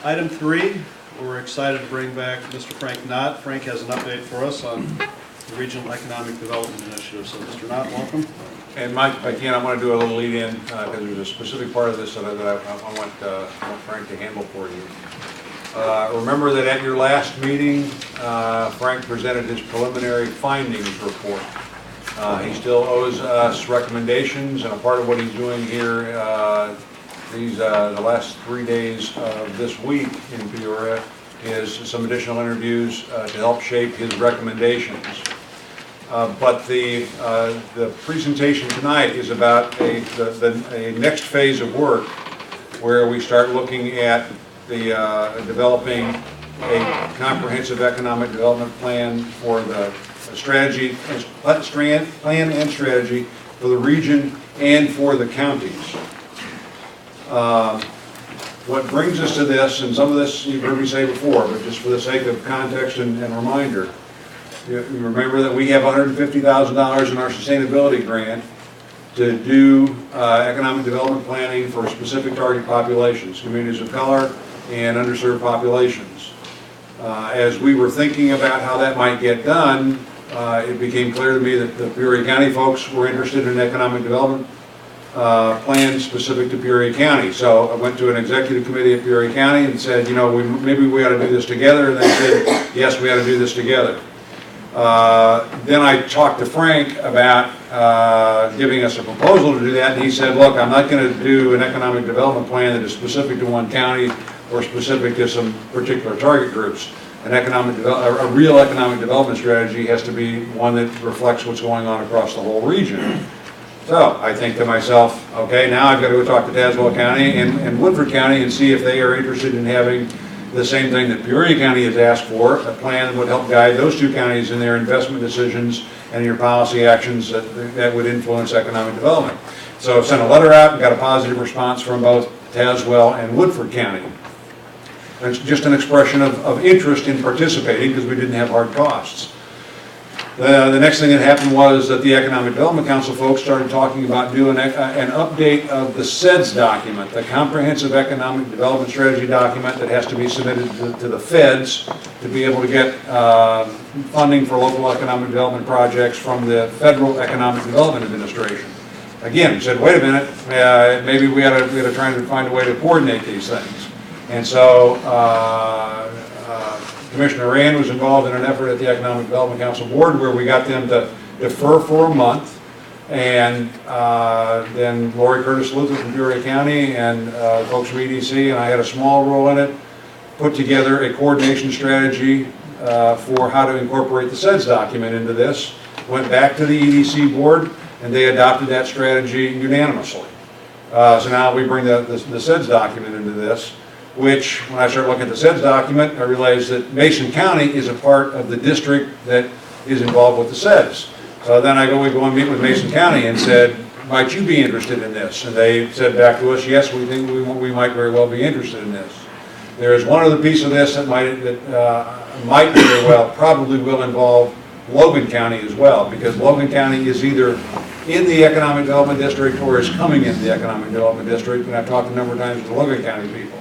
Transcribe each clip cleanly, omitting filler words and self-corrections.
Item 3, we're excited to bring back Mr. Frank Knott. Frank has an update for us on the Regional Economic Development Initiative. So, Mr. Knott, welcome. And Mike, if I can, I want to do a little lead-in because there's a specific part of this that I want Frank to handle for you. Remember that at your last meeting, Frank presented his preliminary findings report. He still owes us recommendations, and a part of what he's doing here the last 3 days of this week in Peoria is some additional interviews to help shape his recommendations. But the presentation tonight is about a next phase of work where we start looking at the developing a comprehensive economic development plan for the plan and strategy for the region and for the counties. What brings us to this, and some of this you've heard me say before, but just for the sake of context and reminder, you remember that we have $150,000 in our sustainability grant to do economic development planning for specific target populations, communities of color and underserved populations. As we were thinking about how that might get done, it became clear to me that the Peoria County folks were interested in economic development plan specific to Peoria County. So I went to an executive committee at Peoria County and said, you know, maybe we ought to do this together. And they said, yes, we ought to do this together. Then I talked to Frank about giving us a proposal to do that, and he said, look, I'm not going to do an economic development plan that is specific to one county or specific to some particular target groups. A real economic development strategy has to be one that reflects what's going on across the whole region. So I think to myself, okay, now I've got to go talk to Tazewell County and Woodford County and see if they are interested in having the same thing that Peoria County has asked for, a plan that would help guide those two counties in their investment decisions and your policy actions that would influence economic development. So I sent a letter out and got a positive response from both Tazewell and Woodford County. And it's just an expression of interest in participating because we didn't have hard costs. The next thing that happened was that the Economic Development Council folks started talking about doing an update of the CEDS document, the Comprehensive Economic Development Strategy document that has to be submitted to the feds to be able to get funding for local economic development projects from the Federal Economic Development Administration. Again, we said, wait a minute, maybe we ought to try to find a way to coordinate these things. And so Commissioner Rand was involved in an effort at the Economic Development Council Board where we got them to defer for a month, and then Lori Curtis Luther from Peoria County and folks from EDC, and I had a small role in it, put together a coordination strategy for how to incorporate the CEDS document into this, went back to the EDC board, and they adopted that strategy unanimously. So now we bring the CEDS document into this, which, when I started looking at the CEDS document, I realized that Mason County is a part of the district that is involved with the CEDS. So then we go and meet with Mason County and said, might you be interested in this? And they said back to us, yes, we think we might very well be interested in this. There is one other piece of this that might very well, probably will involve Logan County as well, because Logan County is either in the Economic Development District or is coming into the Economic Development District, and I've talked a number of times with the Logan County people.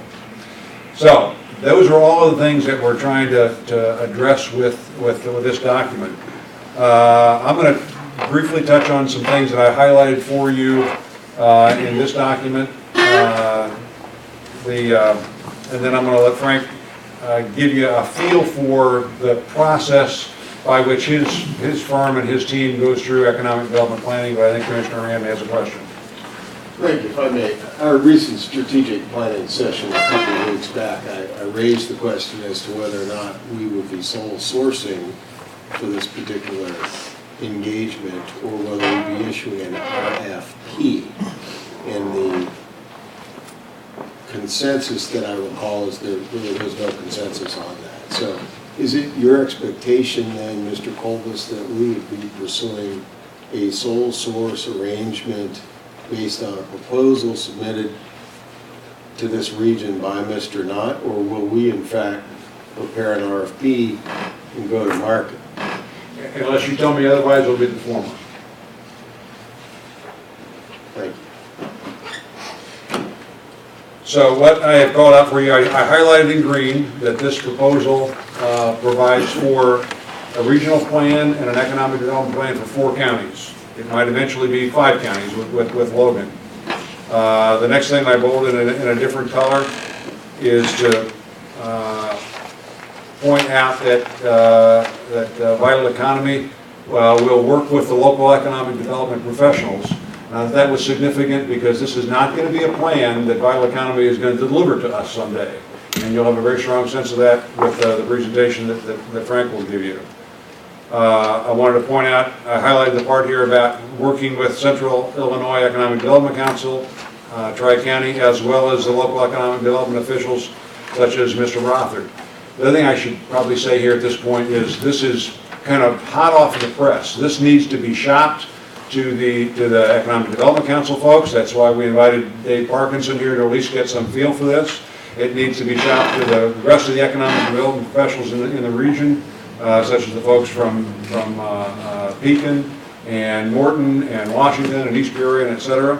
So those are all of the things that we're trying to address with this document. I'm going to briefly touch on some things that I highlighted for you in this document. And then I'm going to let Frank give you a feel for the process by which his firm and his team goes through economic development planning, but I think Commissioner Rand has a question. Frank, if I may, our recent strategic planning session a couple of weeks back, I raised the question as to whether or not we would be sole sourcing for this particular engagement or whether we'd be issuing an RFP. And the consensus that I recall is there really was no consensus on that. So is it your expectation then, Mr. Colbus, that we would be pursuing a sole source arrangement based on a proposal submitted to this region by Mr. Knott, or will we in fact prepare an RFP and go to market? Unless you tell me otherwise, it'll be the former. Thank you. So what I have called out for you, I highlighted in green that this proposal provides for a regional plan and an economic development plan for 4 counties. It might eventually be 5 counties with Logan. The next thing I bolded in a different color is to point out that Vital Economy will work with the local economic development professionals. That was significant because this is not going to be a plan that Vital Economy is going to deliver to us someday. And you'll have a very strong sense of that with the presentation that Frank will give you. I wanted to point out, I highlighted the part here about working with Central Illinois Economic Development Council, Tri-County, as well as the local economic development officials such as Mr. Rothard. The other thing I should probably say here at this point is this is kind of hot off the press. This needs to be shopped to the Economic Development Council folks. That's why we invited Dave Parkinson here to at least get some feel for this. It needs to be shopped to the rest of the economic development professionals in the region, such as the folks from Pekin and Morton and Washington and East Peoria, et cetera.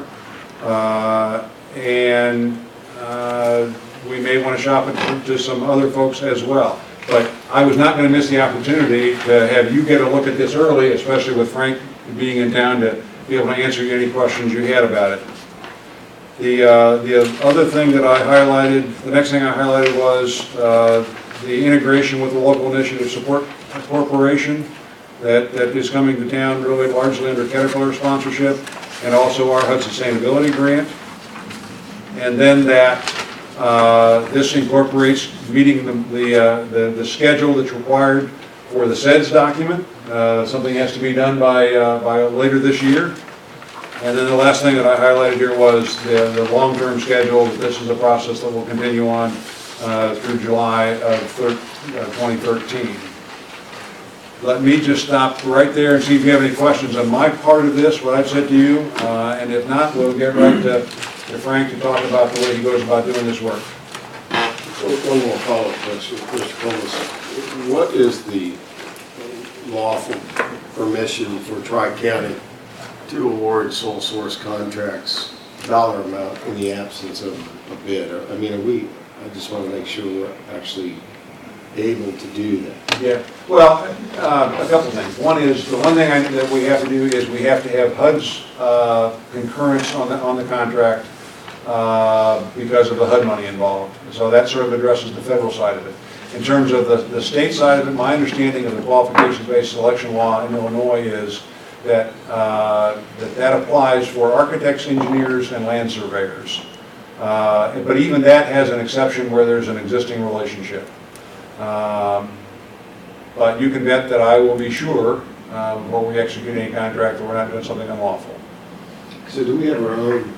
We may want to shop it to some other folks as well. But I was not going to miss the opportunity to have you get a look at this early, especially with Frank being in town, to be able to answer any questions you had about it. The other thing that I highlighted, the next thing I highlighted was the integration with the Local Initiative Support Corporation that is coming to town really largely under Caterpillar sponsorship, and also our HUD Sustainability Grant. And then that this incorporates meeting the schedule that's required for the SEDS document. Something has to be done by later this year. And then the last thing that I highlighted here was the long-term schedule. This is a process that will continue on through July of 2013. Let me just stop right there and see if you have any questions on my part of this, what I've said to you. And if not, we'll get right to Frank to talk about the way he goes about doing this work. One more follow-up question, Mr. Colas. What is the lawful permission for Tri-County to award sole source contracts, dollar amount, in the absence of a bid? I mean, I just want to make sure we're actually able to do that. Yeah, well, a couple things. One is, the one thing that we have to do is we have to have HUD's concurrence on the contract because of the HUD money involved. So that sort of addresses the federal side of it. In terms of the state side of it, my understanding of the qualifications-based selection law in Illinois is that that applies for architects, engineers, and land surveyors. But even that has an exception where there's an existing relationship. But you can bet that I will be sure before we execute any contract that we're not doing something unlawful. So do we have our own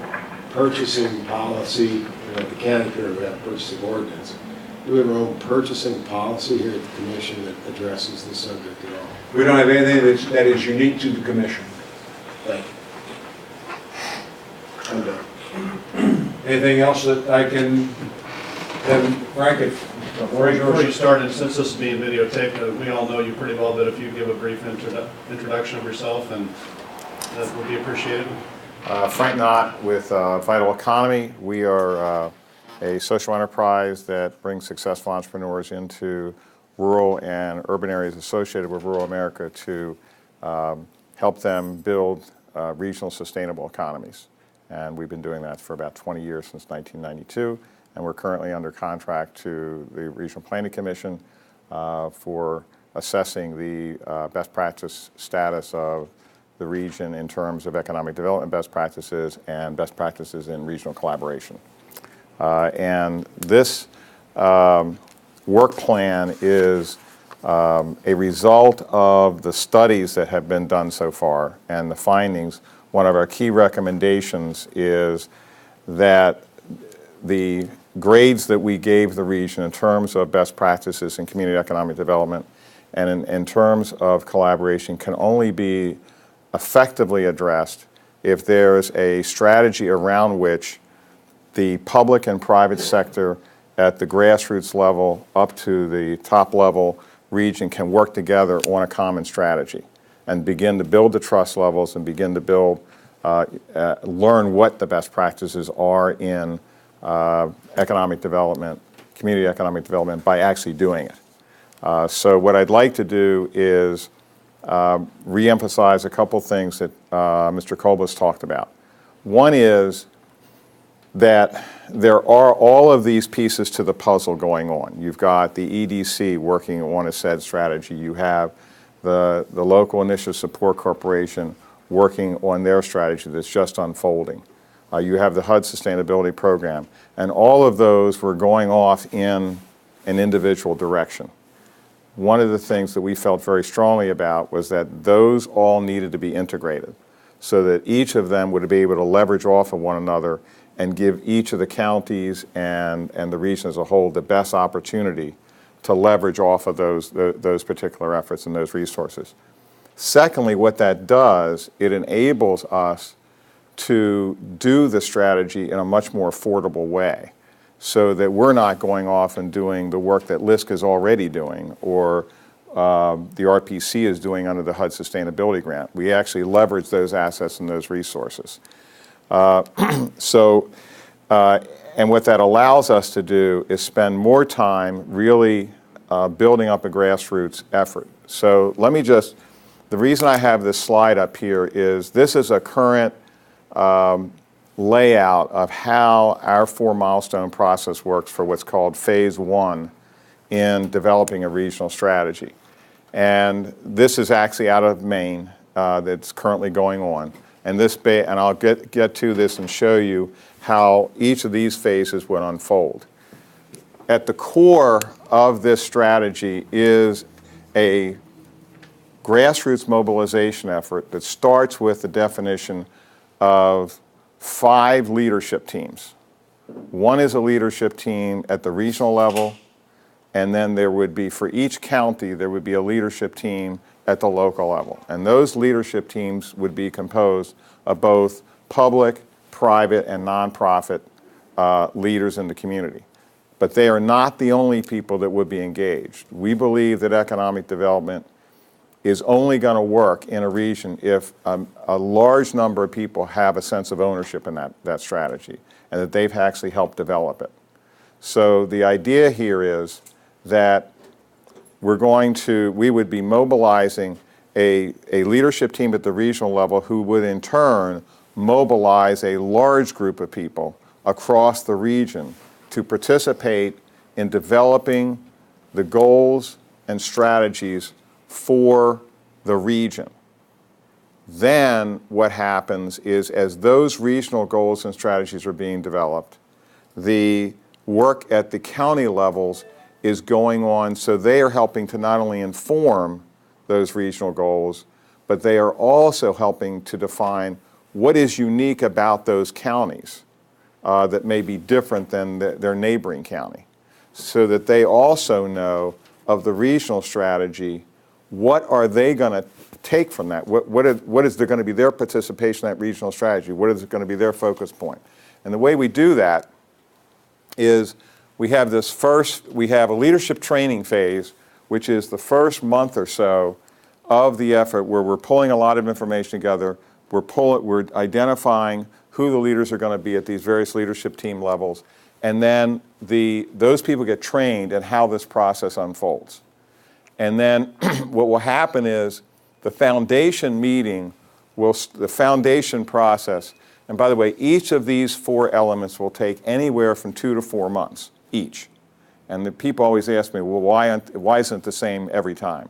purchasing policy, at the county here we have purchasing ordinance? Do we have our own purchasing policy here at the commission that addresses this subject at all? We don't have anything that is unique to the commission. Thank you. I'm done. Anything else that I can, then Frank, Before you start, and since this is being videotaped, we all know you pretty well, but if you give a brief introduction of yourself, and that would be appreciated. FrankKnott with Vital Economy. We are a social enterprise that brings successful entrepreneurs into rural and urban areas associated with rural America to help them build regional sustainable economies. And we've been doing that for about 20 years, since 1992. And we're currently under contract to the Regional Planning Commission for assessing the best practice status of the region in terms of economic development best practices and best practices in regional collaboration. And this work plan is a result of the studies that have been done so far and the findings. One of our key recommendations is that the grades that we gave the region in terms of best practices in community economic development and in terms of collaboration can only be effectively addressed if there's a strategy around which the public and private sector at the grassroots level up to the top level region can work together on a common strategy and begin to build the trust levels and begin to build, learn what the best practices are in economic development, community economic development by actually doing it. So what I'd like to do is reemphasize a couple things that Mr. Kolbus talked about. One is that there are all of these pieces to the puzzle going on. You've got the EDC working on a said strategy. You have the Local Initiative Support Corporation working on their strategy that's just unfolding. You have the HUD Sustainability Program. And all of those were going off in an individual direction. One of the things that we felt very strongly about was that those all needed to be integrated so that each of them would be able to leverage off of one another and give each of the counties and the region as a whole the best opportunity to leverage off of those particular efforts and those resources. Secondly, what that does, it enables us to do the strategy in a much more affordable way so that we're not going off and doing the work that LISC is already doing or the RPC is doing under the HUD Sustainability Grant. We actually leverage those assets and those resources. And what that allows us to do is spend more time really building up a grassroots effort. So let me just, the reason I have this slide up here is this is a current layout of how our 4-milestone process works for what's called phase 1 in developing a regional strategy. And this is actually out of Maine that's currently going on. And and I'll get to this and show you how each of these phases would unfold. At the core of this strategy is a grassroots mobilization effort that starts with the definition of 5 leadership teams. One is a leadership team at the regional level, and then there would be, for each county, there would be a leadership team at the local level. And those leadership teams would be composed of both public, private, and nonprofit leaders in the community. But they are not the only people that would be engaged. We believe that economic development is only going to work in a region if a large number of people have a sense of ownership in that strategy and that they've actually helped develop it. So the idea here is that we would be mobilizing a leadership team at the regional level who would in turn mobilize a large group of people across the region to participate in developing the goals and strategies for the region. Then what happens is as those regional goals and strategies are being developed, the work at the county levels is going on, so they are helping to not only inform those regional goals, but they are also helping to define what is unique about those counties that may be different than their neighboring county, so that they also know of the regional strategy, what are they going to take from that? What is there going to be their participation in that regional strategy? What is going to be their focus point? And the way we do that is we have a leadership training phase, which is the first month or so of the effort where we're pulling a lot of information together. We're identifying who the leaders are going to be at these various leadership team levels. And then those people get trained in how this process unfolds. And then what will happen is the foundation meeting, the foundation process, and by the way, each of these 4 elements will take anywhere from 2 to 4 months each. And the people always ask me, well, why isn't it the same every time?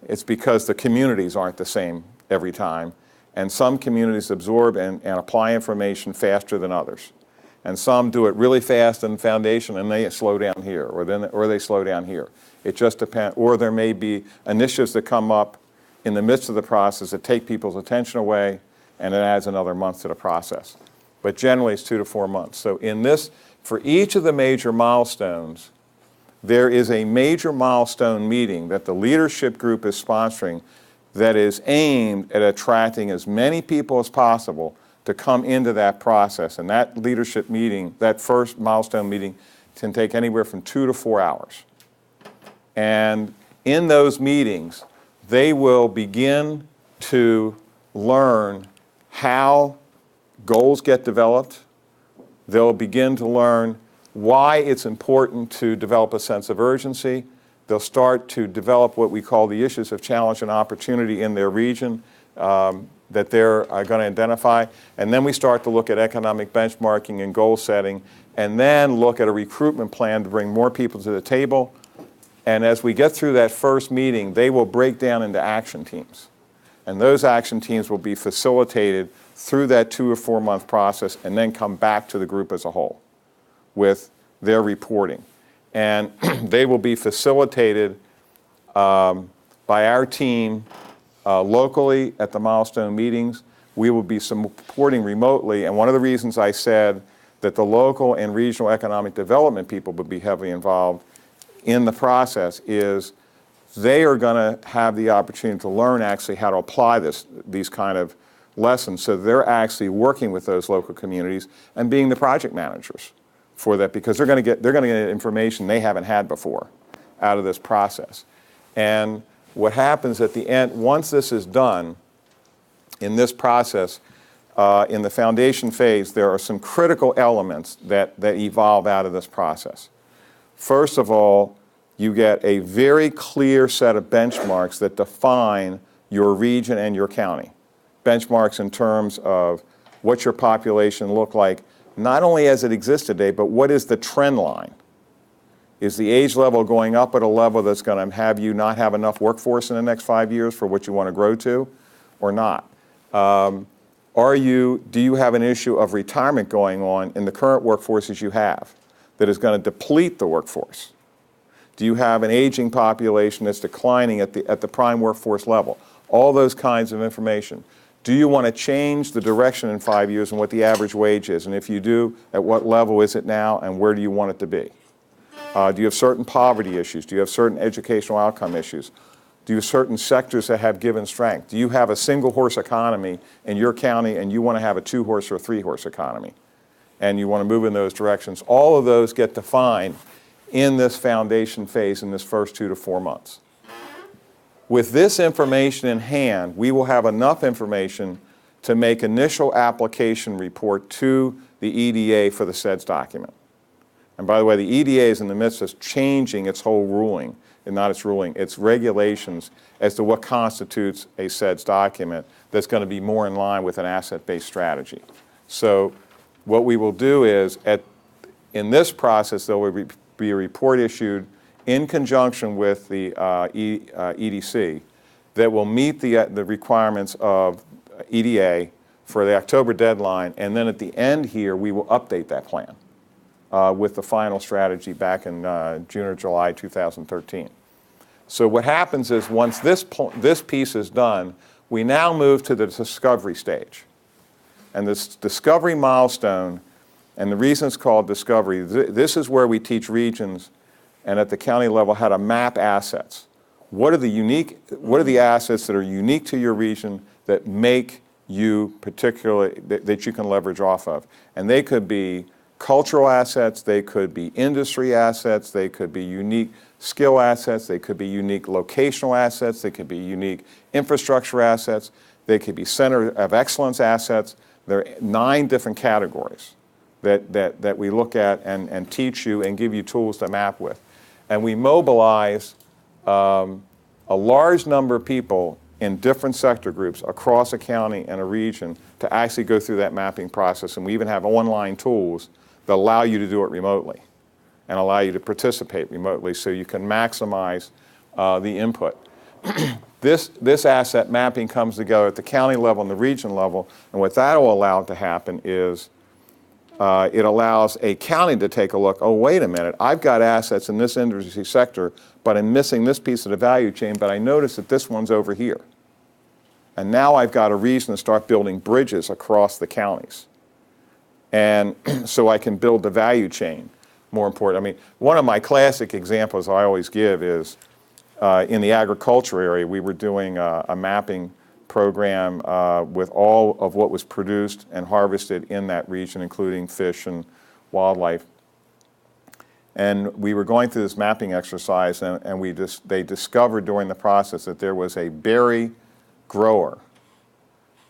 It's because the communities aren't the same every time. And some communities absorb and apply information faster than others. And some do it really fast in foundation and they slow down here, or they slow down here. It just depends. Or there may be initiatives that come up in the midst of the process that take people's attention away, and it adds another month to the process. But generally it's 2 to 4 months. So for each of the major milestones, there is a major milestone meeting that the leadership group is sponsoring that is aimed at attracting as many people as possible to come into that process. And that leadership meeting, that first milestone meeting, can take anywhere from 2 to 4 hours. And in those meetings, they will begin to learn how goals get developed, They'll begin to learn why it's important to develop a sense of urgency. They'll start to develop what we call the issues of challenge and opportunity in their region that they're going to identify. And then we start to look at economic benchmarking and goal setting, and then look at a recruitment plan to bring more people to the table. And as we get through that first meeting, they will break down into action teams. And those action teams will be facilitated through that 2 or 4 month process, and then come back to the group as a whole with their reporting. And they will be facilitated by our team locally at the milestone meetings. We will be supporting remotely, and one of the reasons I said that the local and regional economic development people would be heavily involved in the process is they are going to have the opportunity to learn actually how to apply these kind of lessons. So they're actually working with those local communities and being the project managers for that, because they're going to get information they haven't had before out of this process. And what happens at the end, once this is done in this process, in the foundation phase, there are some critical elements that evolve out of this process. First of all, you get a very clear set of benchmarks that define your region and your county. Benchmarks in terms of what your population look like, not only as it exists today, but what is the trend line? Is the age level going up at a level that's going to have you not have enough workforce in the next 5 years for what you want to grow to, or not? Do you have an issue of retirement going on in the current workforces you have that is going to deplete the workforce? Do you have an aging population that's declining at the prime workforce level? All those kinds of information. Do you want to change the direction in 5 years and what the average wage is? And if you do, at what level is it now and where do you want it to be? Do you have certain poverty issues? Do you have certain educational outcome issues? Do you have certain sectors that have given strength? Do you have a single horse economy in your county and you want to have a 2-horse or a 3-horse economy? And you want to move in those directions. All of those get defined in this foundation phase in this first 2 to 4 months. With this information in hand, we will have enough information to make initial application report to the EDA for the SEDS document. And by the way, the EDA is in the midst of changing its whole ruling, and not its ruling, its regulations as to what constitutes a SEDS document that's going to be more in line with an asset-based strategy. So what we will do is, in this process, there will be a report issued in conjunction with the EDC that will meet the requirements of EDA for the October deadline, and then at the end here, we will update that plan with the final strategy back in June or July 2013. So what happens is once this piece is done, we now move to the discovery stage. And this discovery milestone, and the reason it's called discovery, this is where we teach regions and at the county level how to map assets. What are the assets that are unique to your region that make you particularly, that you can leverage off of? And they could be cultural assets, they could be industry assets, they could be unique skill assets, they could be unique locational assets, they could be unique infrastructure assets, they could be center of excellence assets. There are 9 different categories that we look at and teach you and give you tools to map with. And we mobilize a large number of people in different sector groups across a county and a region to actually go through that mapping process. And we even have online tools that allow you to do it remotely and allow you to participate remotely so you can maximize the input. This asset mapping comes together at the county level and the region level, and what that will allow to happen is it allows a county to take a look, oh, wait a minute, I've got assets in this industry sector, but I'm missing this piece of the value chain, but I notice that this one's over here. And now I've got a reason to start building bridges across the counties. And so I can build the value chain more important. I mean, one of my classic examples I always give is in the agriculture area, we were doing a mapping program with all of what was produced and harvested in that region, including fish and wildlife. And we were going through this mapping exercise, and they discovered during the process that there was a berry grower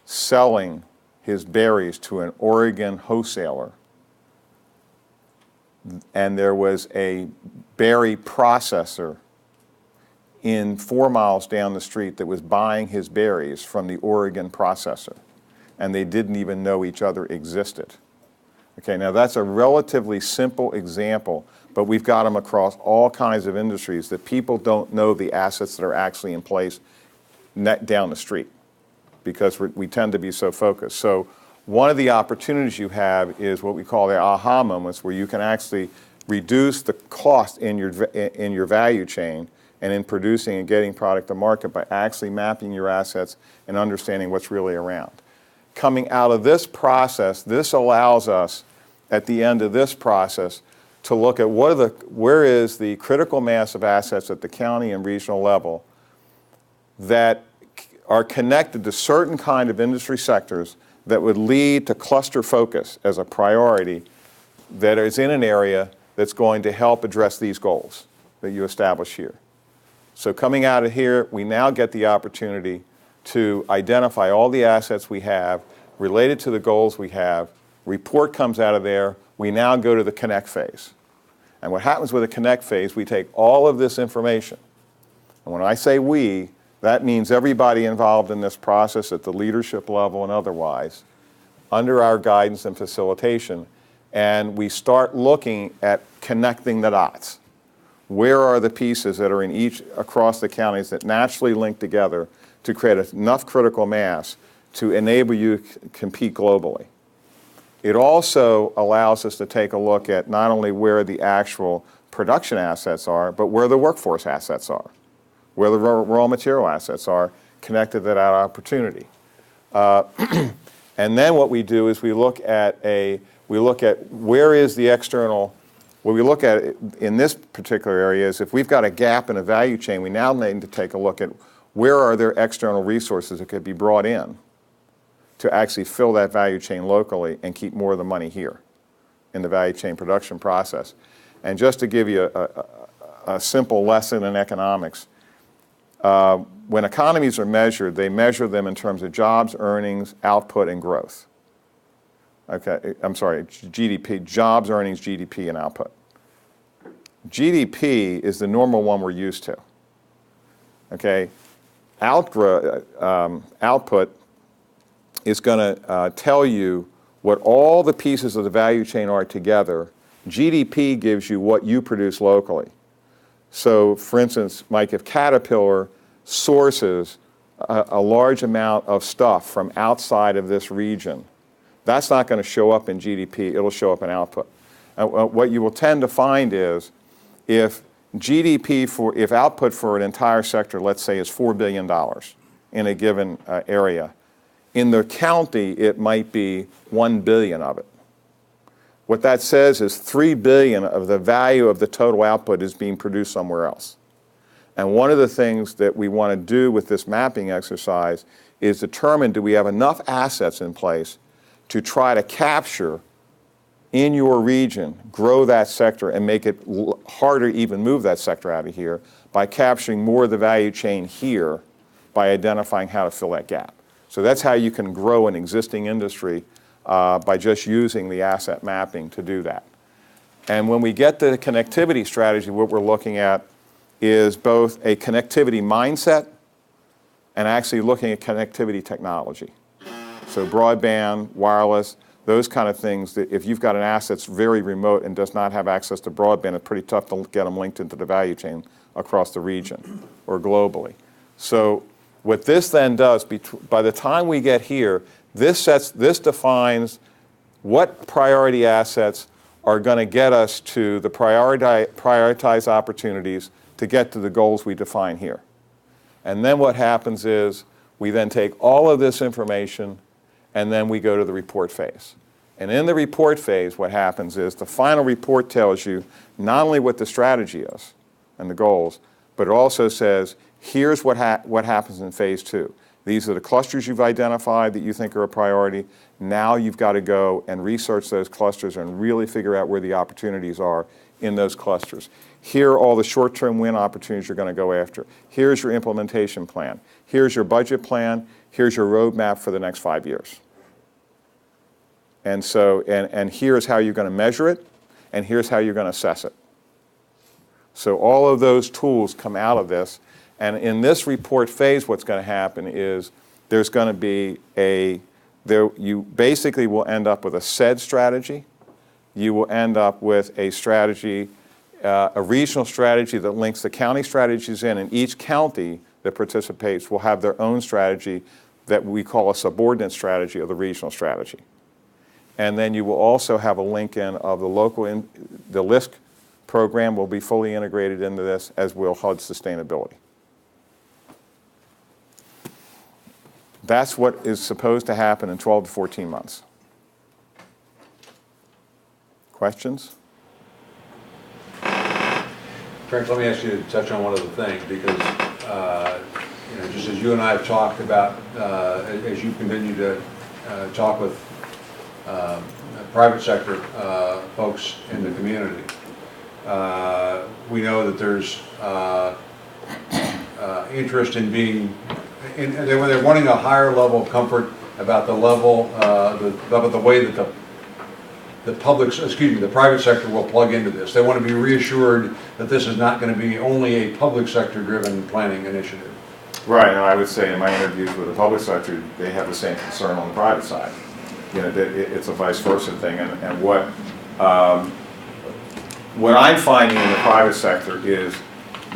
selling his berries to an Oregon wholesaler and there was a berry processor in 4 miles down the street that was buying his berries from the Oregon processor, and they didn't even know each other existed. Okay, now that's a relatively simple example, but we've got them across all kinds of industries that people don't know the assets that are actually in place down the street because we tend to be so focused. So one of the opportunities you have is what we call the aha moments, where you can actually reduce the cost in your value chain and in producing and getting product to market by actually mapping your assets and understanding what's really around. Coming out of this process, this allows us at the end of this process to look at where is the critical mass of assets at the county and regional level that are connected to certain kind of industry sectors that would lead to cluster focus as a priority that is in an area that's going to help address these goals that you establish here. So coming out of here, we now get the opportunity to identify all the assets we have related to the goals we have. Report comes out of there. We now go to the connect phase. And what happens with the connect phase, we take all of this information. And when I say we, that means everybody involved in this process at the leadership level and otherwise, under our guidance and facilitation, and we start looking at connecting the dots. Where are the pieces that are in across the counties that naturally link together to create enough critical mass to enable you to compete globally? It also allows us to take a look at not only where the actual production assets are, but where the workforce assets are, where the raw material assets are connected to that opportunity. And then what we do is we look at where is the external. What we look at in this particular area is if we've got a gap in a value chain, we now need to take a look at where are there external resources that could be brought in to actually fill that value chain locally and keep more of the money here in the value chain production process. And just to give you a simple lesson in economics, when economies are measured, they measure them in terms of jobs, earnings, output, and growth. Okay, I'm sorry, GDP, jobs, earnings, GDP, and output. GDP is the normal one we're used to. Okay, output is going to tell you what all the pieces of the value chain are together. GDP gives you what you produce locally. So, for instance, Mike, if Caterpillar sources a large amount of stuff from outside of this region, that's not going to show up in GDP, it'll show up in output. What you will tend to find is if if output for an entire sector, let's say, is $4 billion in a given area, in the county it might be $1 billion of it. What that says is $3 billion of the value of the total output is being produced somewhere else. And one of the things that we want to do with this mapping exercise is determine, do we have enough assets in place to try to capture in your region, grow that sector, and make it harder to even move that sector out of here by capturing more of the value chain here by identifying how to fill that gap. So that's how you can grow an existing industry by just using the asset mapping to do that. And when we get to the connectivity strategy, what we're looking at is both a connectivity mindset and actually looking at connectivity technology. So broadband, wireless, those kind of things, that if you've got an asset that's very remote and does not have access to broadband, it's pretty tough to get them linked into the value chain across the region or globally. So what this then does, by the time we get here, this defines what priority assets are going to get us to the prioritized opportunities to get to the goals we define here. And then what happens is we then take all of this information and then we go to the report phase. And in the report phase, what happens is the final report tells you not only what the strategy is and the goals, but it also says, here's what happens in phase 2. These are the clusters you've identified that you think are a priority. Now you've got to go and research those clusters and really figure out where the opportunities are in those clusters. Here are all the short-term win opportunities you're going to go after. Here's your implementation plan. Here's your budget plan. Here's your roadmap for the next 5 years. And so, and here's how you're going to measure it. and here's how you're going to assess it. So all of those tools come out of this, and in this report phase what's going to happen is there's going to be you basically will end up with a SED strategy. You will end up with a strategy, a regional strategy that links the county strategies in, and each county that participates will have their own strategy that we call a subordinate strategy of the regional strategy. And then you will also have a link in of the local, the LISC program will be fully integrated into this, as will HUD sustainability. That's what is supposed to happen in 12 to 14 months. Questions? Frank, let me ask you to touch on one other thing, because just as you and I have talked about, as you continue to talk with private sector folks in the community, we know that there's interest in being, they're wanting a higher level of comfort about the level, about the way that the private sector will plug into this. They want to be reassured that this is not going to be only a public sector driven planning initiative. Right, and I would say in my interviews with the public sector, they have the same concern on the private side. It's a vice versa thing, and what I'm finding in the private sector is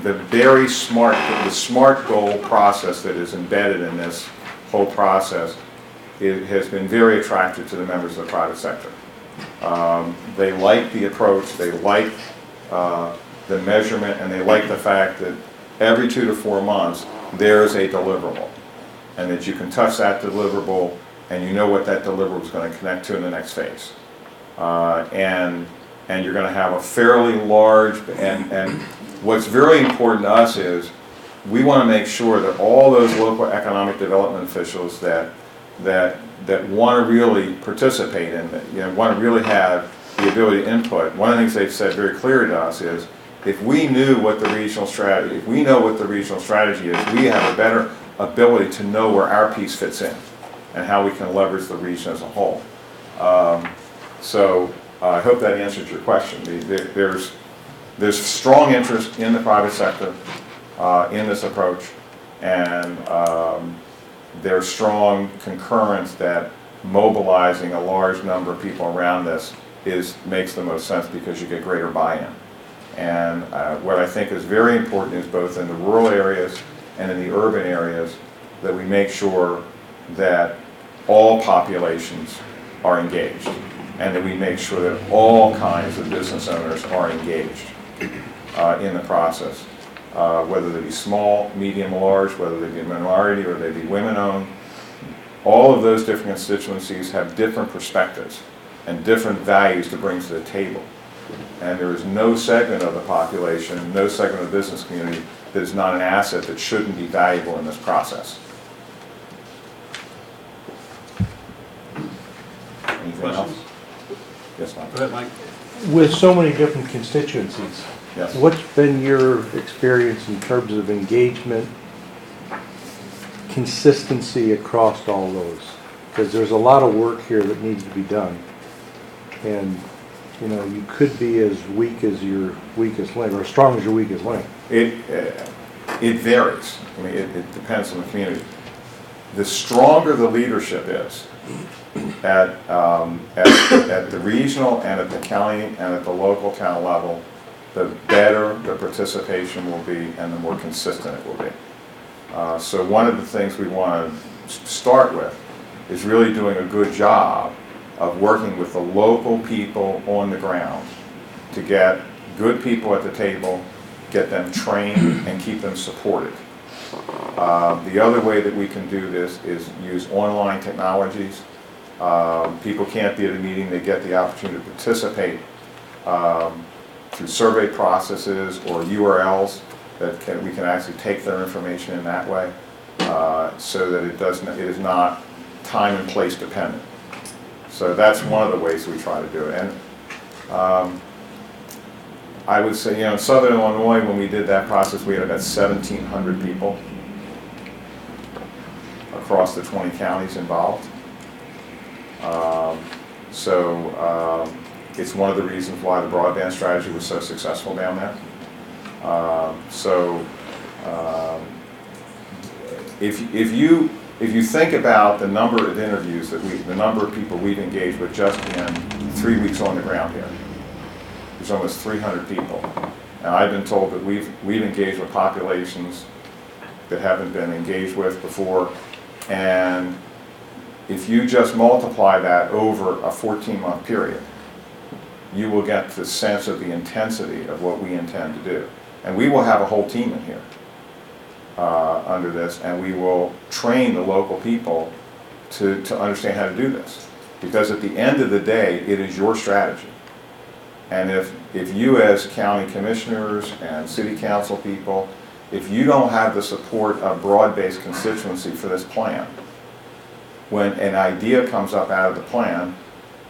the very SMART goal process that is embedded in this whole process. It has been very attractive to the members of the private sector. They like the approach, they like the measurement, and they like the fact that every 2 to 4 months there's a deliverable, and that you can touch that deliverable and you know what that deliverable is going to connect to in the next phase. And you're going to have a fairly large, and what's very important to us is we want to make sure that all those local economic development officials that want to really participate in, want to really have the ability to input. One of the things they've said very clearly to us is, if we knew what the regional strategy, if we know what the regional strategy is, we have a better ability to know where our piece fits in and how we can leverage the region as a whole. So I hope that answers your question. There's strong interest in the private sector in this approach, and there's strong concurrence that mobilizing a large number of people around this makes the most sense, because you get greater buy-in. And what I think is very important is, both in the rural areas and in the urban areas, that we make sure that all populations are engaged, and that we make sure that all kinds of business owners are engaged in the process, whether they be small, medium, large, whether they be a minority or they be women-owned. All of those different constituencies have different perspectives and different values to bring to the table. And there is no segment of the population, no segment of the business community that is not an asset that shouldn't be valuable in this process. Anything else? Yes, Mike. Go ahead, Mike. With so many different constituencies, Yes. what's been your experience in terms of engagement, consistency across all those? Because there's a lot of work here that needs to be done. And, you could be as weak as your weakest link, or as strong as your weakest link. It varies. I mean, it depends on the community. The stronger the leadership is at the regional and at the county and at the local town level, the better the participation will be and the more consistent it will be. So one of the things we want to start with is really doing a good job of working with the local people on the ground to get good people at the table, get them trained, and keep them supported. The other way that we can do this is use online technologies. People can't be at a meeting, they get the opportunity to participate through survey processes or URLs that we can actually take their information in that way, so that it is not time and place dependent. So that's one of the ways we try to do it. And I would say, in Southern Illinois, when we did that process, we had about 1,700 people across the 20 counties involved. It's one of the reasons why the broadband strategy was so successful down there. If you think about the number of interviews the number of people we've engaged with just in 3 weeks on the ground here, there's almost 300 people. And I've been told that we've engaged with populations that haven't been engaged with before. And if you just multiply that over a 14-month period, you will get the sense of the intensity of what we intend to do. And we will have a whole team in here under this, and we will train the local people to understand how to do this. Because at the end of the day, it is your strategy. And if you as county commissioners and city council people, if you don't have the support of broad-based constituency for this plan, when an idea comes up out of the plan,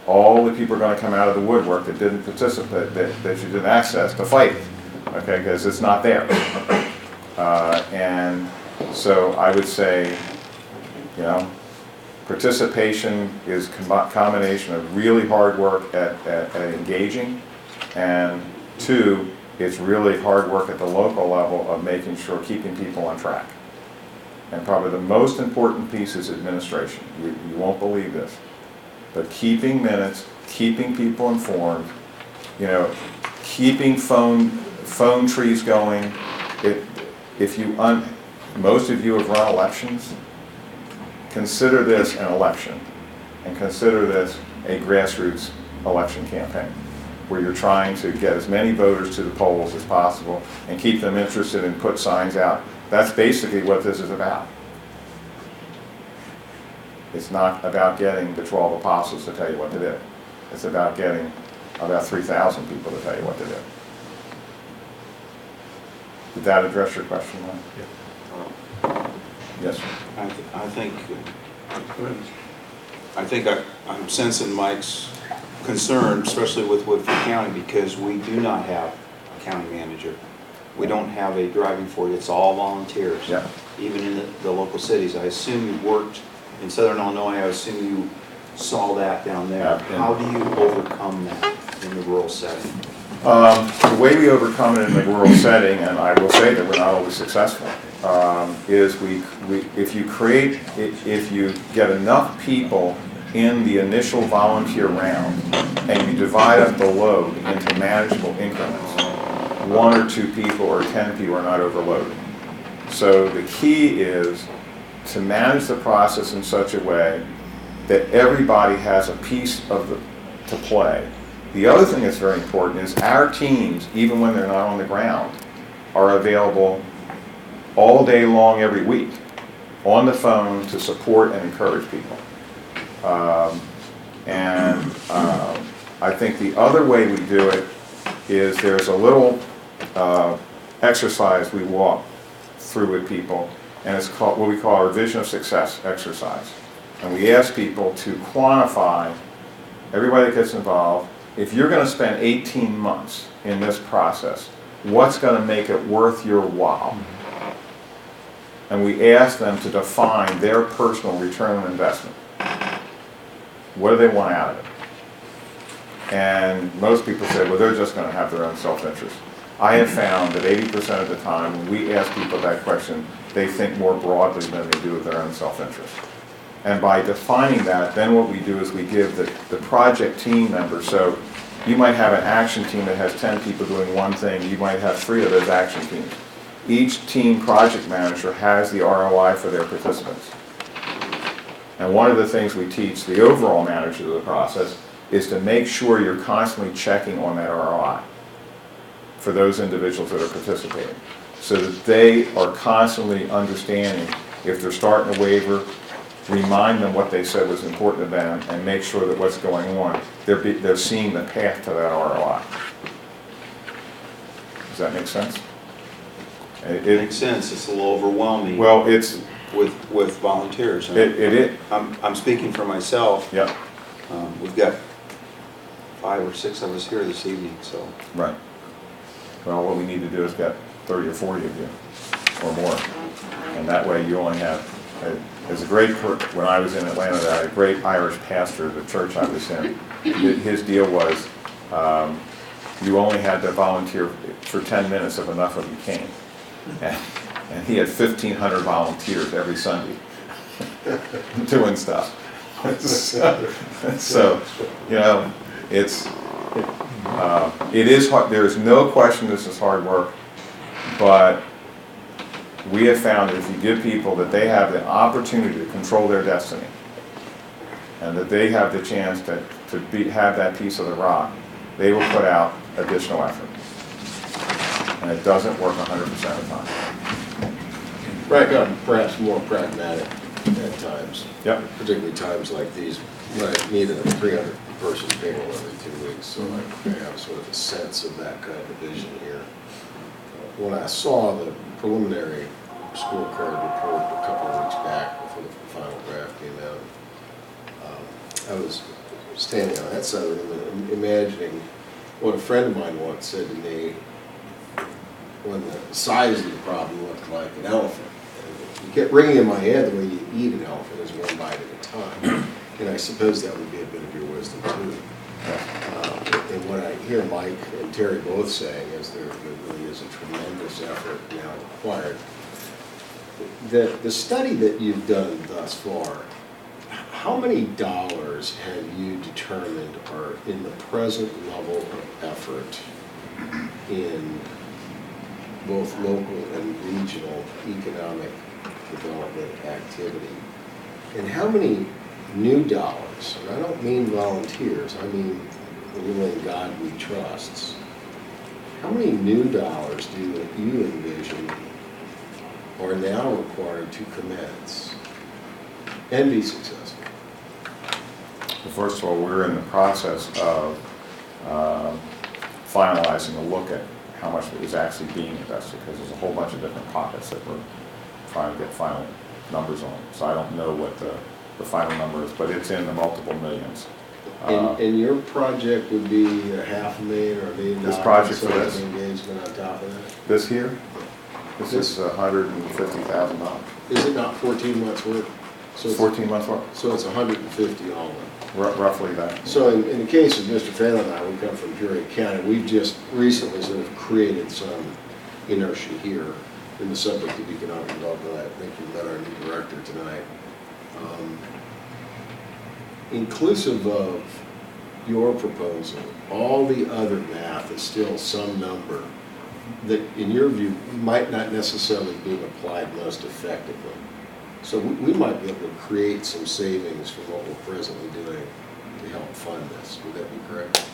all the people are going to come out of the woodwork that didn't participate, that you didn't access to fight it, okay, because it's not there. And so I would say, you know, participation is a combination of really hard work at engaging, and 2, it's really hard work at the local level of making sure, keeping people on track. And probably the most important piece is administration. You won't believe this, but keeping minutes, keeping people informed, you know, keeping phone trees going. Most of you have run elections. Consider this an election, and consider this a grassroots election campaign, where you're trying to get as many voters to the polls as possible and keep them interested and put signs out. That's basically what this is about. It's not about getting the 12 apostles to tell you what to do. It's about getting about 3,000 people to tell you what to do. Did that address your question, Mike? Yeah. Yes, sir. I think I'm sensing Mike's concern, especially with Woodford County, because we do not have a county manager. We don't have a driving force. It's all volunteers. Yeah. Even in the local cities. I assume you worked in Southern Illinois. I assume you saw that down there. Yeah. How do you overcome that in the rural setting? The way we overcome it in the rural setting, and I will say that we're not always successful, is if you get enough people in the initial volunteer round and you divide up the load into manageable increments, 1 or 2 people or 10 people are not overloaded. So the key is to manage the process in such a way that everybody has a piece to play. The other thing that's very important is our teams, even when they're not on the ground, are available all day long every week on the phone to support and encourage people. I think the other way we do it is there's a little exercise we walk through with people, and it's called what we call our vision of success exercise. And we ask people to quantify, everybody that gets involved, if you're going to spend 18 months in this process, what's going to make it worth your while? And we ask them to define their personal return on investment. What do they want out of it? And most people say, well, they're just going to have their own self-interest. I have found that 80% of the time when we ask people that question, they think more broadly than they do of their own self-interest. And by defining that, then what we do is we give the project team members, so you might have an action team that has 10 people doing one thing, you might have 3 of those action teams. Each team project manager has the ROI for their participants. And one of the things we teach the overall manager of the process is to make sure you're constantly checking on that ROI for those individuals that are participating, so that they are constantly understanding if they're starting a waiver, remind them what they said was important to them, and make sure that what's going on, they're seeing the path to that ROI. Does that make sense? It makes sense. It's a little overwhelming. Well, it's with volunteers. I'm speaking for myself. Yeah. We've got 5 or 6 of us here this evening, so. Right. Well, what we need to do is get 30 or 40 of you, or more, and that way you only have. There's a great, when I was in Atlanta, I had a great Irish pastor, the church I was in. His deal was, you only had to volunteer for 10 minutes if enough of you came. And he had 1,500 volunteers every Sunday doing stuff. So, you know, it is hard. There is no question this is hard work, but we have found that if you give people that they have the opportunity to control their destiny, and that they have the chance to have that piece of the rock, they will put out additional effort. And it doesn't work 100% of the time. Frank, I'm perhaps more pragmatic at times. Yep. Particularly times like these, when I need a 300-person payroll every 2 weeks, so I have sort of a sense of that kind of vision here. When I saw the preliminary scorecard report a couple of weeks back before the final draft came out, I was standing on that side of the room imagining what a friend of mine once said to me when the size of the problem looked like an elephant. And you kept ringing in my head the way you eat an elephant is one bite at a time. And I suppose that would be a bit of your wisdom too. And what I hear Mike and Terry both saying is there really is a tremendous effort now required. The study that you've done thus far, how many dollars have you determined are in the present level of effort in both local and regional economic development activity? And how many new dollars, and I don't mean volunteers, I mean the willing God we trusts, how many new dollars do you envision are now required to commence and be successful? Well, first of all, we're in the process of finalizing a look at how much is actually being invested, because there's a whole bunch of different pockets that we're trying to get final numbers on. So I don't know what the final number is, but it's in the multiple millions. And your project would be $500,000 or $1 million? This project for this? Engagement on top of that? This here, this is $150,000. Is it not 14 months work? So it's 14 months work, So it's 150 all in. roughly that. So in the case of Mr. Phelan and I, we come from Peoria County. We've just recently sort of created some inertia here in the subject of economic development. I think you've met our new director tonight. Inclusive of your proposal, all the other math is still some number that, in your view, might not necessarily be applied most effectively. So we might be able to create some savings from what we're presently doing to help fund this. Would that be correct?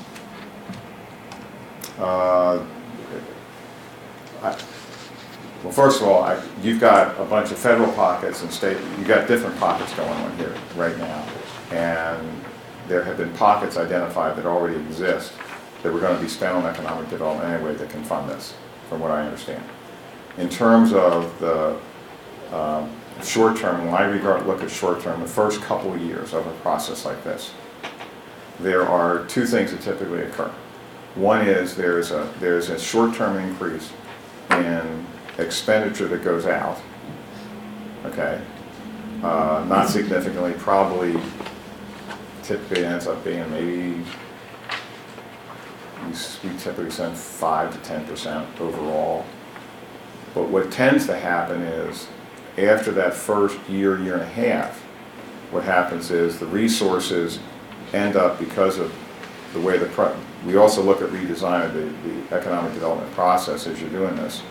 Well, first of all, you've got a bunch of federal pockets and state, you've got different pockets going on here right now. And there have been pockets identified that already exist that were going to be spent on economic development anyway that can fund this, from what I understand. In terms of the short term, when I look at short term, the first couple of years of a process like this, there are two things that typically occur. One is there's a short-term increase in expenditure that goes out, okay? Not significantly, probably typically ends up being maybe, we typically send 5 to 10% overall. But what tends to happen is after that first year, year and a half, what happens is the resources end up, because of the way we also look at redesign of the economic development process as you're doing this,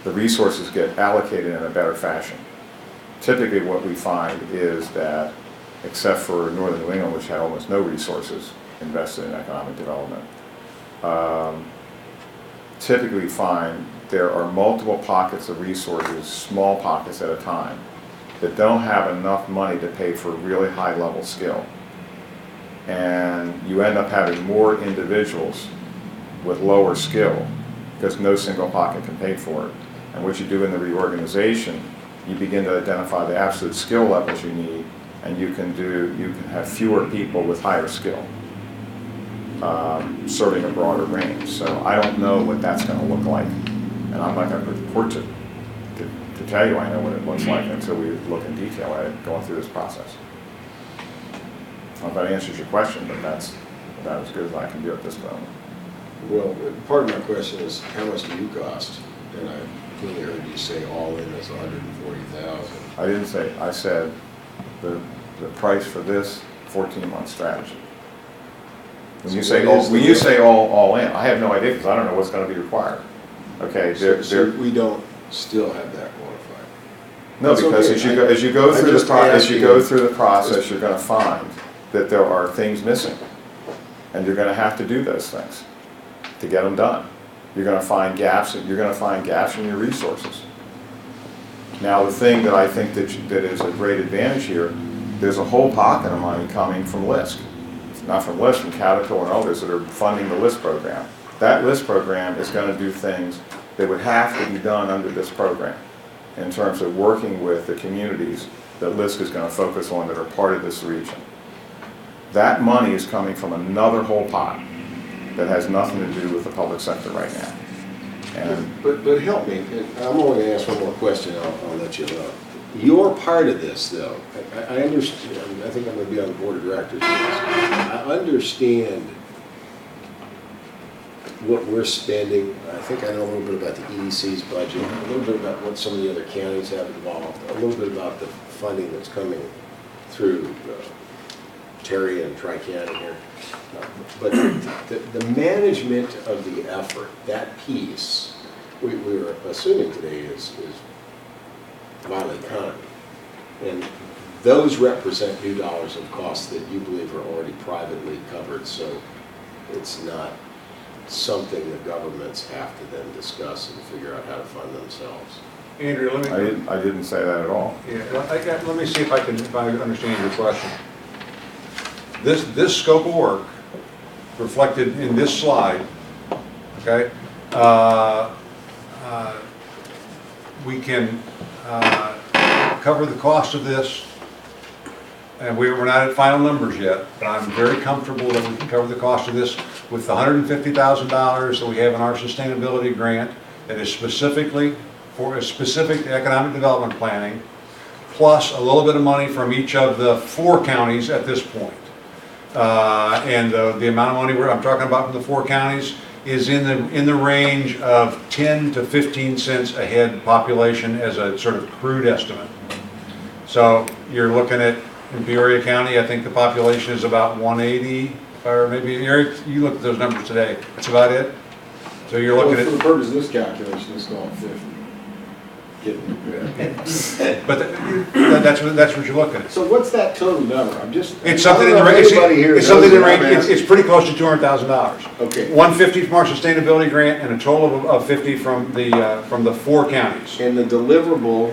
the resources get allocated in a better fashion. Typically what we find is that, except for Northern New England, which had almost no resources invested in economic development, typically find there are multiple pockets of resources, small pockets at a time, that don't have enough money to pay for really high level skill. And you end up having more individuals with lower skill because no single pocket can pay for it. And what you do in the reorganization, you begin to identify the absolute skill levels you need, and you can have fewer people with higher skill, serving a broader range. So I don't know what that's going to look like, and I'm not going to purport to tell you I know what it looks like until we look in detail at it going through this process. I don't know if that answers your question, but that's about as good as I can do at this moment. Well, part of my question is, how much do you cost? And I clearly heard you say all in is 140,000. I didn't say, I said the price for this 14-month strategy. When you say, all in, I have no idea because I don't know what's going to be required. Okay, So we don't still have that qualified. no, That's because okay. as you go I'm through just the process, you're going to find that there are things missing, and you're going to have to do those things to get them done. You're going to find gaps. You're going to find gaps in your resources. Now, the thing that I think that is a great advantage here, there's a whole pocket of money coming from LISC. Not from LISC, from Caterpillar and others that are funding the LISC program. That LISC program is going to do things that would have to be done under this program in terms of working with the communities that LISC is going to focus on that are part of this region. That money is coming from another whole pot that has nothing to do with the public sector right now. And But help me, and I'm only going to ask one more question, I'll let you know. Your part of this, though, I understand, I think I'm going to be on the board of directors for this. I understand what we're spending. I think I know a little bit about the EDC's budget, a little bit about what some of the other counties have involved, a little bit about the funding that's coming through Terry and Tri-County here. But the management of the effort, that piece, we were assuming today is vital economy. And those represent new dollars of costs that you believe are already privately covered, so it's not something the governments have to then discuss and figure out how to fund themselves. Andrew, I didn't say that at all. Yeah, let me see if I understand your question. This scope of work reflected in this slide, okay, we can cover the cost of this, and we're not at final numbers yet, but I'm very comfortable that we can cover the cost of this with the $150,000 that we have in our sustainability grant that is specifically for a specific economic development planning, plus a little bit of money from each of the 4 counties at this point. And the amount of money I'm talking about from the 4 counties is in the range of 10 to 15 cents a head population as a sort of crude estimate. So you're looking at, in Peoria County, I think the population is about 180, or maybe, Eric, you looked at those numbers today. That's about it? So you're looking For the at, purpose of this calculation, it's called 50. Kidding. but that's what you're looking at. So what's that total number? I'm just. It's something in the range, it's pretty close to $200,000. Okay. 150 from our sustainability grant and a total of 50 from the 4 counties. And the deliverable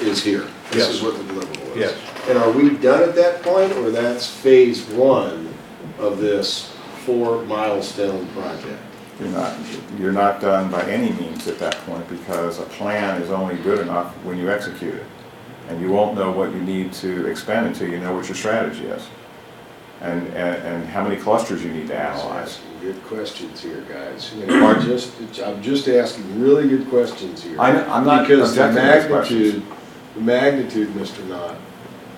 is here. This Yes. is what the deliverable is. Yes. And are we done at that point, or that's phase 1 of this 4 milestone project? You're not done by any means at that point, because a plan is only good enough when you execute it. And you won't know what you need to expend until you know what your strategy is. And how many clusters you need to analyze. Good questions here, guys. You know, I'm just asking really good questions here. I'm not because the objecting to those magnitude, Mr. Knott,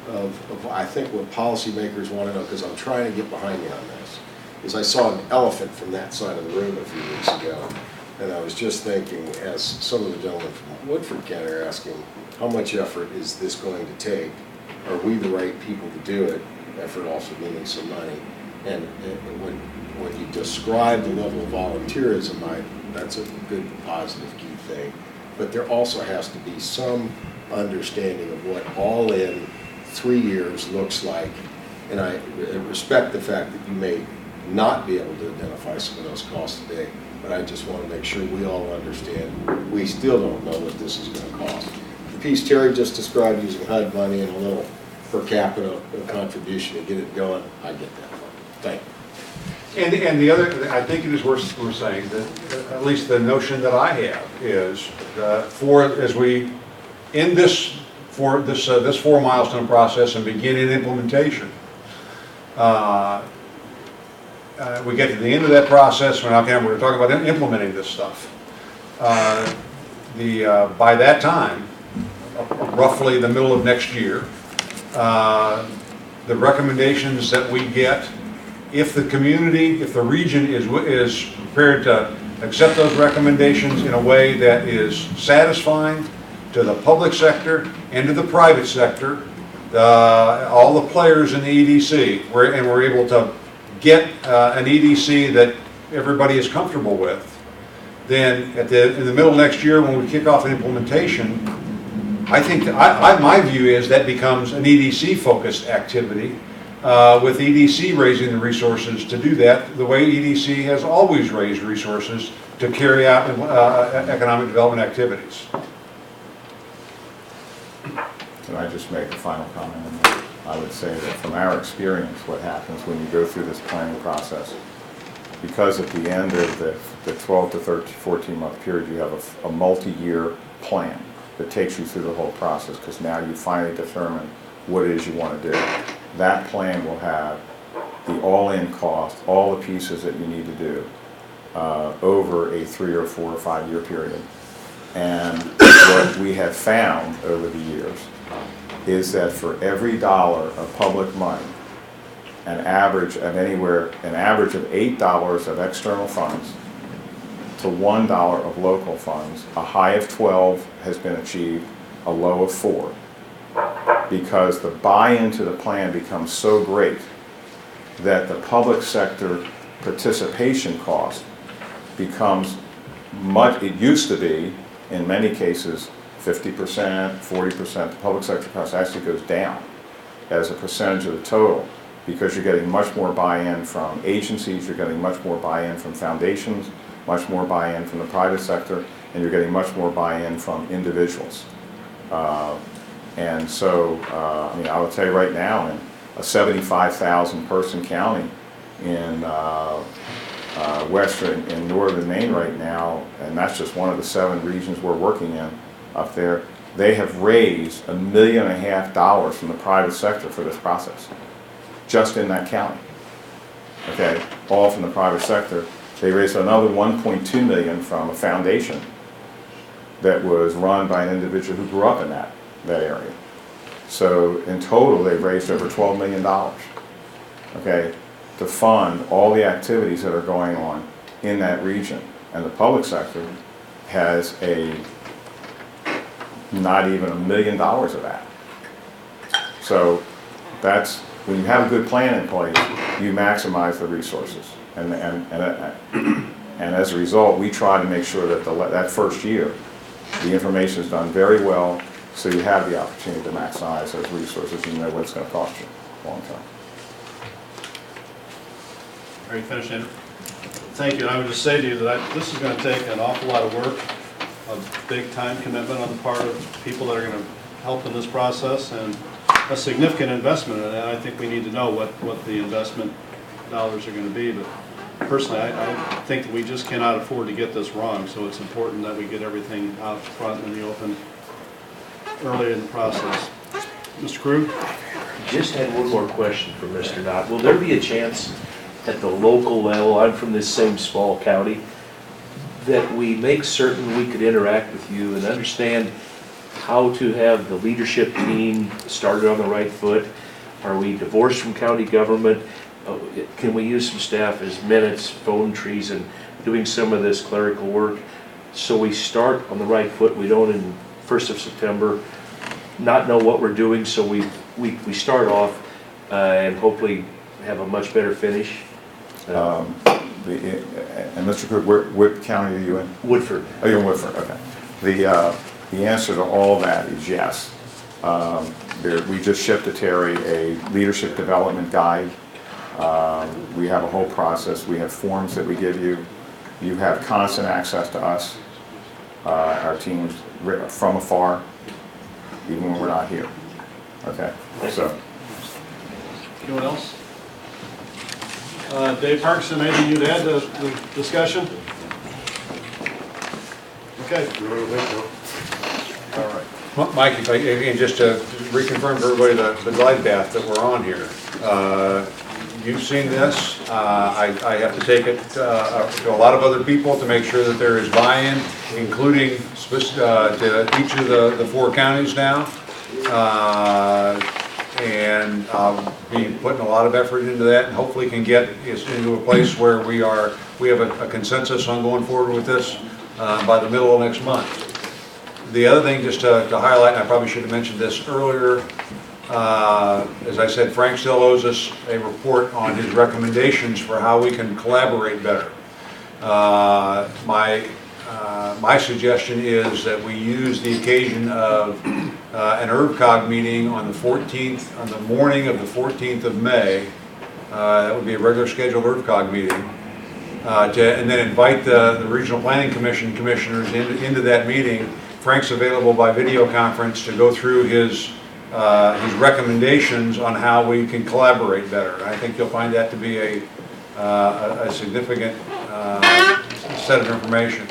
of I think what policymakers want to know, because I'm trying to get behind you on this, is I saw an elephant from that side of the room a few weeks ago, and I was just thinking, as some of the gentlemen from Woodford County are asking, how much effort is this going to take? Are we the right people to do it? Effort also meaning some money. And when you describe the level of volunteerism, that's a good, positive, key thing. But there also has to be some understanding of what all in 3 years looks like. And I respect the fact that you may not be able to identify some of those costs today, but I just want to make sure we all understand we still don't know what this is going to cost. The piece Terry just described using HUD money and a little per capita contribution to get it going, I get that one. Thank you. And the other, I think it is worth saying that at least the notion that I have is as we end this 4 milestone process and begin in implementation. We get to the end of that process, we're talking about implementing this stuff. By that time, roughly the middle of next year, the recommendations that we get if the community, if the region is prepared to accept those recommendations in a way that is satisfying to the public sector and to the private sector, all the players in the EDC, and we're able to get an EDC that everybody is comfortable with, then in the middle of next year when we kick off an implementation, I think my view is that becomes an EDC focused activity, with EDC raising the resources to do that the way EDC has always raised resources to carry out economic development activities. Can I just make a final comment on that? I would say that from our experience, what happens when you go through this planning process, because at the end of the 12 to 14 month period, you have a multi-year plan that takes you through the whole process, because now you finally determine what it is you want to do. That plan will have the all-in cost, all the pieces that you need to do over a 3 or 4 or 5 year period. And what we have found over the years is that for every dollar of public money, an average of $8 of external funds to $1 of local funds, a high of 12 has been achieved, a low of 4. Because the buy-in to the plan becomes so great that the public sector participation cost becomes much, it used to be, in many cases, 50%, 40%, the public sector cost actually goes down as a percentage of the total, because you're getting much more buy-in from agencies, you're getting much more buy-in from foundations, much more buy-in from the private sector, and you're getting much more buy-in from individuals. And so, I mean, I would say right now, in a 75,000 person county in in northern Maine right now, and that's just one of the 7 regions we're working in up there, they have raised $1.5 million from the private sector for this process, just in that county. Okay, all from the private sector. They raised another $1.2 million from a foundation that was run by an individual who grew up in that area. So in total, they've raised over $12 million, okay, to fund all the activities that are going on in that region. And the public sector has not even $1 million of that. So that's, when you have a good plan in place, you maximize the resources. And as a result, we try to make sure that that first year, the information is done very well, so you have the opportunity to maximize those resources. You know what it's going to cost you long term. Are you finished, Andrew? Thank you. And I would just say to you that this is going to take an awful lot of work, a big time commitment on the part of people that are going to help in this process, and a significant investment. And I think we need to know what the investment dollars are going to be. But personally, I think that we just cannot afford to get this wrong. So it's important that we get everything out front in the open early in the process. Mr. Krug? Just had one more question for Mr. Knott. Will there be a chance at the local level, I'm from this same small county, that we make certain we could interact with you and understand how to have the leadership team started on the right foot? Are we divorced from county government? Can we use some staff as minutes, phone trees, and doing some of this clerical work so we start on the right foot? We don't, in 1st of September, not know what we're doing, so we start off and hopefully have a much better finish. And Mr. Cook, what county are you in? Woodford. Oh, you're in Woodford, okay. The answer to all that is yes. We just shipped to Terry a leadership development guide. We have a whole process. We have forms that we give you. You have constant access to us, our teams from afar, even when we're not here. Okay, so. Anyone else? Dave Parkinson, anything you'd add to the discussion? Okay. All right. Mike, and just to reconfirm for everybody the glide path that we're on here. You've seen this. I have to take it to a lot of other people to make sure that there is buy-in, including to each of the 4 counties now. And be putting a lot of effort into that, and hopefully can get us into a place where we have a consensus on going forward with this by the middle of next month. The other thing, just to highlight, and I probably should have mentioned this earlier, as I said, Frank still owes us a report on his recommendations for how we can collaborate better. My suggestion is that we use the occasion of an ERBCOG meeting on the 14th, on the morning of the 14th of May. That would be a regular scheduled ERBCOG meeting. And then invite the Regional Planning Commission commissioners into that meeting. Frank's available by video conference to go through his recommendations on how we can collaborate better. And I think you'll find that to be a significant set of information.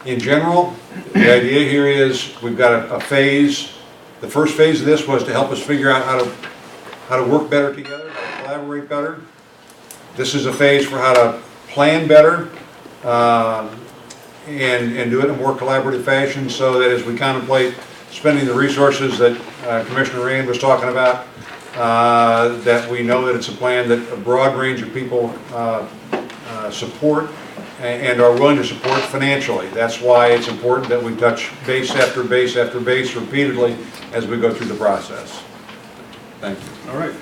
In general, the idea here is we've got a phase. The first phase of this was to help us figure out how to work better together, how to collaborate better. This is a phase for how to plan better and do it in a more collaborative fashion, so that as we contemplate spending the resources that Commissioner Rand was talking about, that we know that it's a plan that a broad range of people support and are willing to support financially. That's why it's important that we touch base after base after base repeatedly as we go through the process. Thank you. All right.